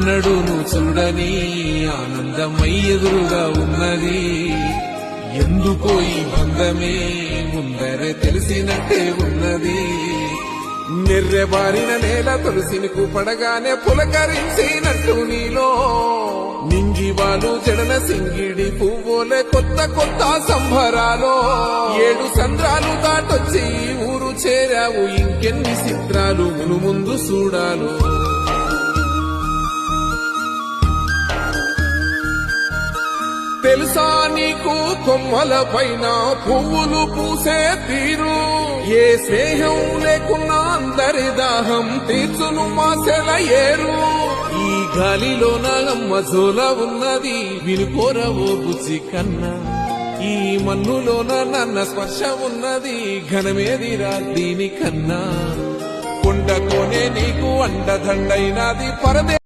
ఎన్నడూ నువ్వు చూడని ఆనందమై ఎదురుగా ఉన్నది. ఎందుకో ఈ బంధమే ముందరే తెలిసినట్టే ఉన్నది. నెర్రెబారిన నేల తులసిని కూపడగానే పులకరించినట్టు నీలో నింగివాలు జడన సింగిడి పువ్వులే కొత్త కొత్త సంభరాలో. 7 సంద్రాలు దాటొచ్చి ఊరు చేరావు, ఇంకెన్ని చిత్రాలు మును ముందు చూడాలు. తెలుసా నీకు కొమ్మల పైన పువ్వులు పూసే తీరు, ఏ స్నేహం లేకున్నా అందరి దాహం తీర్చును మాసెల ఏరు. ఈ గాలిలోన అమ్మ జోల ఉన్నది, వినుకోరవో బుజ్జి కన్నా. ఈ మన్నులోన నన్న స్పర్శ ఉన్నది, ఘనమేదిరా దీనికన్నా. కొండ కోనే నీకు అండదండైనది పరదే